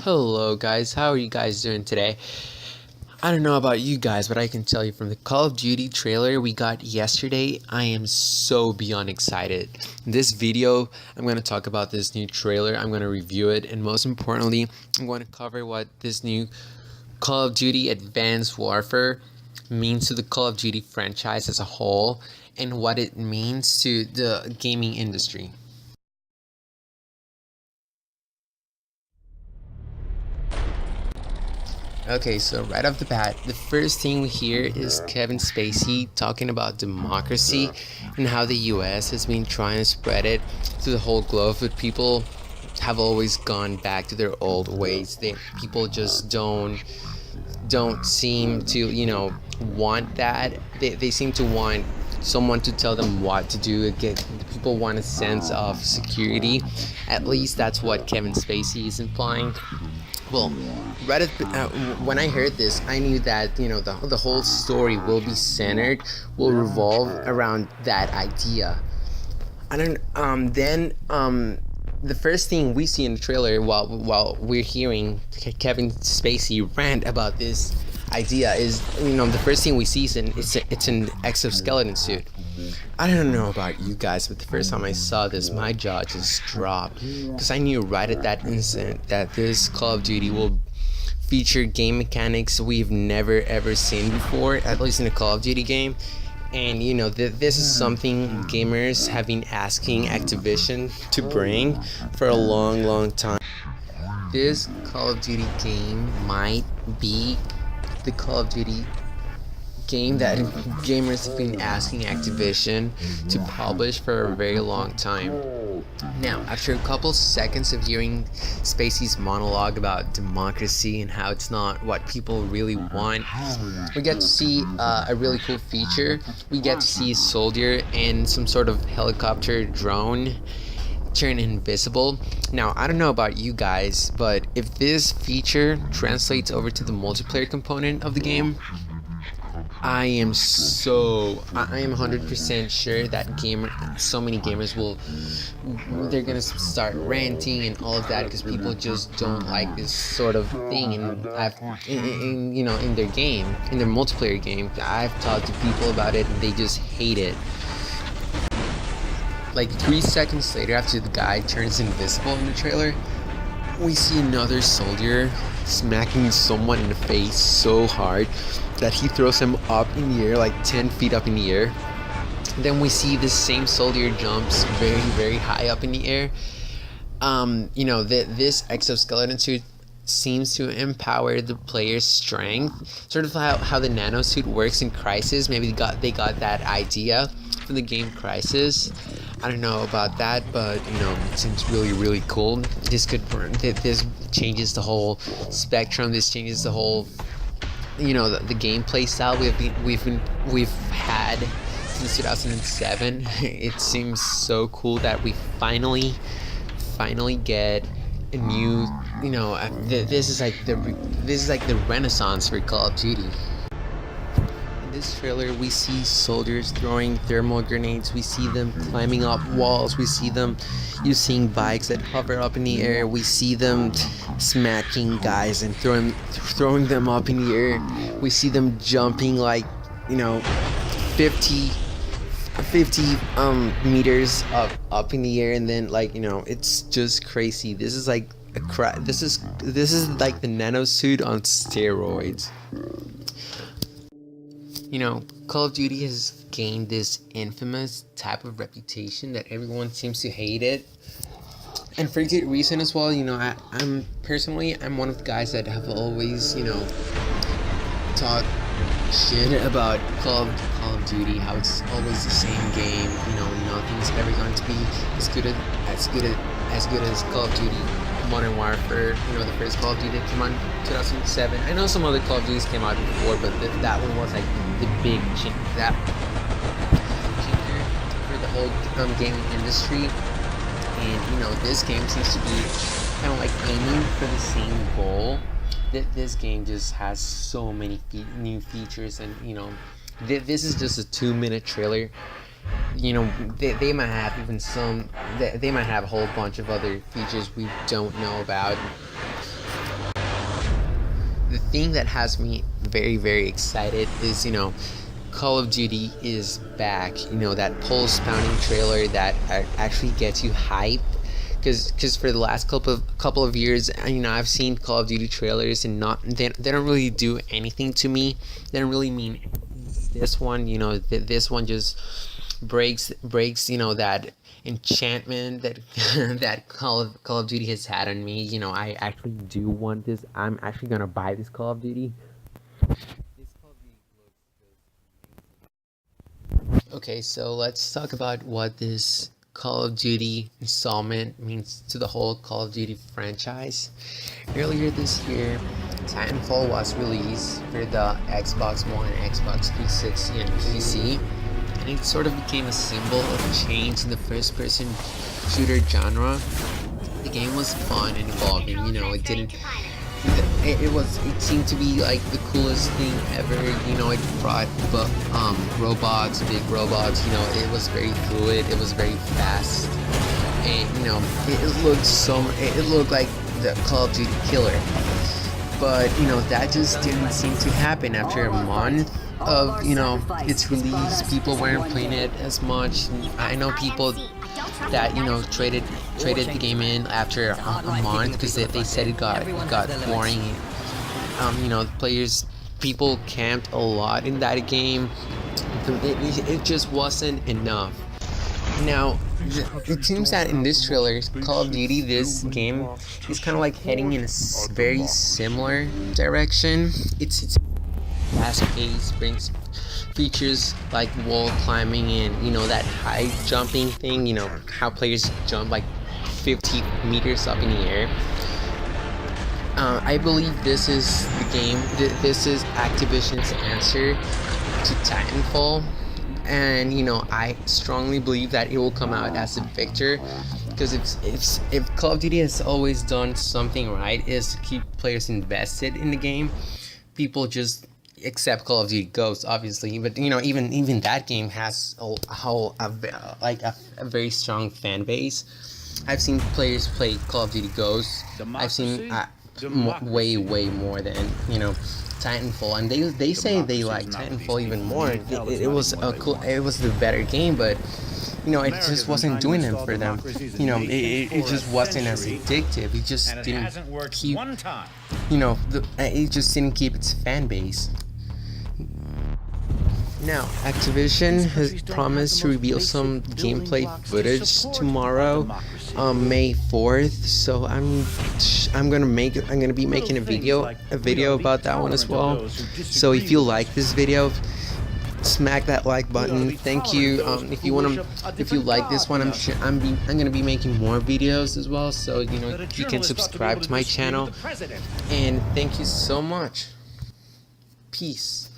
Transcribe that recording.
Hello guys, how are you guys doing today? I don't know about you guys, but I can tell you from the Call of Duty trailer we got yesterday, I am so beyond excited. In this video, I'm going to talk about this new trailer, I'm going to review it, and most importantly, I'm going to cover what this new Call of Duty Advanced Warfare means to the Call of Duty franchise as a whole, and what it means to the gaming industry. Okay, so right off the bat, the first thing we hear is Kevin Spacey talking about democracy and how the US has been trying to spread it to the whole globe, but people have always gone back to their old ways. People just don't seem to, want that. They seem to want someone to tell them what to do. Again, people want a sense of security. At least that's what Kevin Spacey is implying. Well, when I heard this, I knew that the whole story will be will revolve around that idea. I don't. The first thing we see in the trailer while we're hearing Kevin Spacey rant about this idea is the first thing we see is it's an exoskeleton suit. I don't know about you guys, but the first time I saw this, my jaw just dropped because I knew right at that instant that this Call of Duty will feature game mechanics we've never ever seen before, at least in a Call of Duty game. And this is something gamers have been asking Activision to bring for a long time. This Call of Duty game might be the Call of Duty game that gamers have been asking Activision to publish for a very long time. Now, after a couple seconds of hearing Spacey's monologue about democracy and how it's not what people really want, we get to see a really cool feature. We get to see a soldier and some sort of helicopter drone turn invisible. Now, I don't know about you guys, but if this feature translates over to the multiplayer component of the game, I am 100% sure that so many gamers they're gonna start ranting and all of that because people just don't like this sort of thing in their game, in their multiplayer game. I've talked to people about it and they just hate it. Like 3 seconds later, after the guy turns invisible in the trailer, we see another soldier smacking someone in the face so hard that he throws him up in the air, like 10 feet up in the air. Then we see this same soldier jumps very high up in the air. This exoskeleton suit seems to empower the player's strength, sort of how the nanosuit works in Crysis. Maybe they got that idea from the game Crysis. I don't know about that, but it seems really cool. This changes the whole spectrum. This changes the whole the gameplay style we've had since 2007. It seems so cool that we finally get a new this is like the renaissance for Call of Duty. In this trailer, we see soldiers throwing thermal grenades, we see them climbing up walls, we see them using bikes that hover up in the air, we see them smacking guys and throwing them up in the air, we see them jumping like 50 meters up in the air, and then it's just crazy. This is like this is like the nanosuit on steroids. Call of Duty has gained this infamous type of reputation that everyone seems to hate it, and for good reason as well. I'm one of the guys that have always talked shit about Call of Duty, how it's always the same game. Nothing's ever going to be as good as Call of Duty Modern Warfare. The first Call of Duty that came out in 2007. I know some other Call of Duties came out before, but that one was like the big change, that changer for the whole gaming industry. And this game seems to be kind of like aiming for the same goal. This game just has so many new features, and this is just a 2-minute trailer. They might have they might have a whole bunch of other features we don't know about. the thing that has me very, very excited is, Call of Duty is back. That pulse pounding trailer that actually gets you hyped. Because for the last couple of years, I've seen Call of Duty trailers and they don't really do anything to me. They don't really mean this one. This one just breaks that enchantment that that Call of Duty has had on me. I actually do want this. I'm actually gonna buy this Call of Duty. Okay, so let's talk about what this Call of Duty installment means to the whole Call of Duty franchise. Earlier this year, Titanfall was released for the Xbox One, Xbox 360, and PC, and it sort of became a symbol of change in the first-person shooter genre. The game was fun and evolving. It seemed to be like the coolest thing ever. It brought robots, big robots. It was very fluid. It was very fast, and it looked like the Call of Duty killer. But that just didn't seem to happen after a month of its release. People weren't playing it as much. I know people that traded the game in after a month because they said it got boring. People camped a lot in that game. It just wasn't enough. Now, it seems that in this trailer, Call of Duty, this game is kind of like heading in a very similar direction. It's fast-paced, brings features like wall climbing and that high jumping thing. How players jump like 50 meters up in the air. I believe this is the game. This is Activision's answer to Titanfall, and I strongly believe that it will come out as a victor, because if Call of Duty has always done something right, is to keep players invested in the game. People just accept Call of Duty Ghosts, obviously, but even that game has a very strong fan base. I've seen players play Call of Duty Ghosts. I've seen way more than Titanfall, and they say they like Titanfall even more. It was the better game, but it just wasn't doing them for them. It just wasn't as addictive. It just didn't keep it just didn't keep its fan base. Now, Activision has promised to reveal some gameplay footage tomorrow, May 4th. So I'm gonna be making a video about that one as well. So if you like this video, smack that like button. Thank you. If you like this one, I'm gonna be making more videos as well. So you can subscribe to my channel. And thank you so much. Peace.